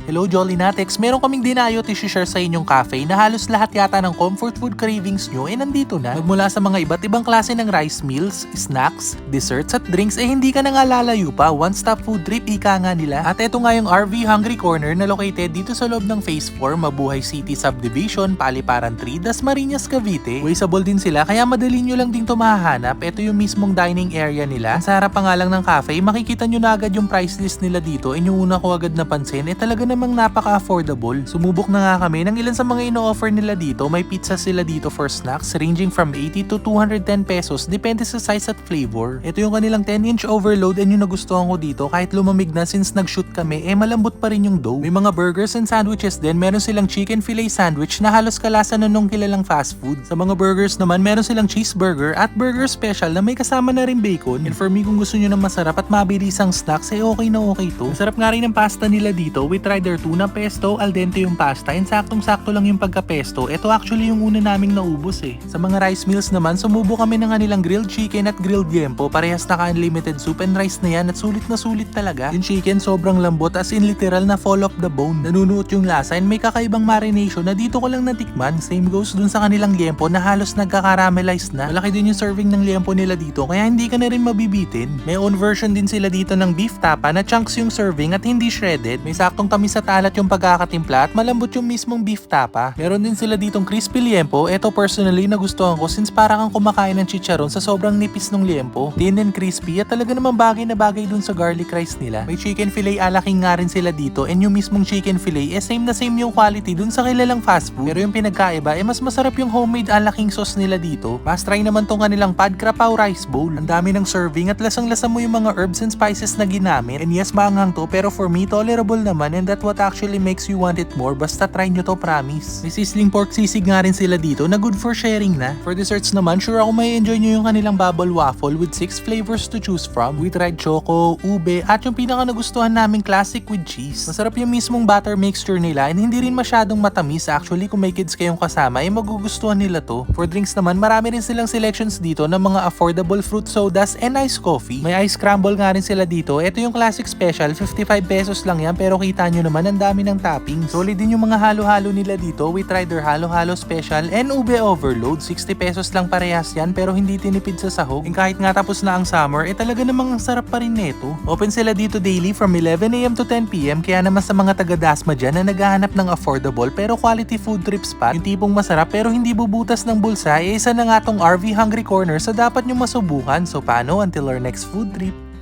Hello Jolly Natex, meron kaming dinayot i-share sa inyong cafe na halos lahat yata ng comfort food cravings nyo nandito na. Magmula sa mga iba't ibang klase ng rice meals, snacks, desserts at drinks hindi ka na nga lalayo pa, one-stop food trip ika nga nila. At eto nga yung RV Hungry Corner na located dito sa loob ng Phase 4, Mabuhay City Subdivision, Paliparan 3, Dasmariñas, Cavite. Wasteable din sila kaya madali nyo lang ding mahahanap. Ito yung mismong dining area nila. Sa harap pa nga lang ng cafe, makikita nyo na agad yung price list nila dito and yung una ko agad napansin talaga namang napaka-affordable. Sumubok na nga kami ng ilan sa mga ino-offer nila dito. May pizza sila dito for snacks ranging from 80 to 210 pesos depende sa size at flavor. Ito yung kanilang 10-inch overload and yung nagustuhan ko dito kahit lumamig na since nag-shoot kami malambot pa rin yung dough. May mga burgers and sandwiches din. Meron silang chicken fillet sandwich na halos kalasa na nung kilalang fast food. Sa mga burgers naman meron silang cheeseburger at burger special na may kasama na rin bacon. And for me kung gusto nyo ng masarap at mabilisang snacks okay na okay to. Masarap nga rin ang pasta nila dito. We tried their tuna pesto, al dente yung pasta, and saktong-sakto lang yung pagka-pesto. Ito actually yung una naming naubos Sa mga rice meals naman, sumubo kami ng kanilang grilled chicken at grilled liempo. Parehas naka-unlimited soup and rice na yan at sulit na sulit talaga. Yung chicken sobrang lambot as in literal na fall off the bone. Nanunuot yung lasa and may kakaibang marination na dito ko lang natikman. Same goes dun sa kanilang liempo na halos nagka-caramelize na. Malaki din yung serving ng liempo nila dito kaya hindi ka na rin mabibitin. May own version din sila dito ng beef tapa na chunks yung serving at hindi shredded. May saktong tamis at alat yung pagkakatimpla at malambot yung mismong beef tapa. Meron din sila ditong crispy liempo. Ito personally nagustuhan ko since parang kang kumakain ng chicharon sa sobrang nipis ng liempo. Thin and crispy at talaga namang bagay na bagay dun sa garlic rice nila. May chicken fillet alaking nga rin sila dito and yung mismong chicken fillet same na same yung quality dun sa kilalang fast food. Pero yung pinagkaiba mas masarap yung homemade alaking sauce nila dito. Must try naman tong kanilang pad krapao rice bowl. Ang dami ng serving at lasang-lasa mo yung mga herbs and spices na ginamit. And yes, maanghang to pero for me tolerable naman and that what actually makes you want it more. Basta try nyo to, promise. May sizzling pork sisig nga rin sila dito na good for sharing na. For desserts naman, sure ako may enjoy nyo yung kanilang bubble waffle with 6 flavors to choose from. We tried choco, ube, at yung pinaka nagustuhan namin classic with cheese. Masarap yung mismong butter mixture nila and hindi rin masyadong matamis. Actually, kung may kids kayong kasama, magugustuhan nila to. For drinks naman, marami rin silang selections dito ng mga affordable fruit sodas and iced coffee. May ice scramble nga rin sila dito. Ito yung classic special, 55 pesos lang yan pero kita nyo naman ang dami ng toppings. Solid din yung mga halo-halo nila dito. We tried their halo-halo special and ube overload. 60 pesos lang parehas yan pero hindi tinipid sa sahog. And kahit nga tapos na ang summer, talaga namang ang sarap pa rin neto. Open sila dito daily from 11 AM to 10 PM kaya naman sa mga taga-Dasma dyan na naghahanap ng affordable pero quality food trip spot, yung tipong masarap pero hindi bubutas ng bulsa, isa na nga tong RV Hungry Corner sa dapat nyo masubukan. So paano until our next food trip?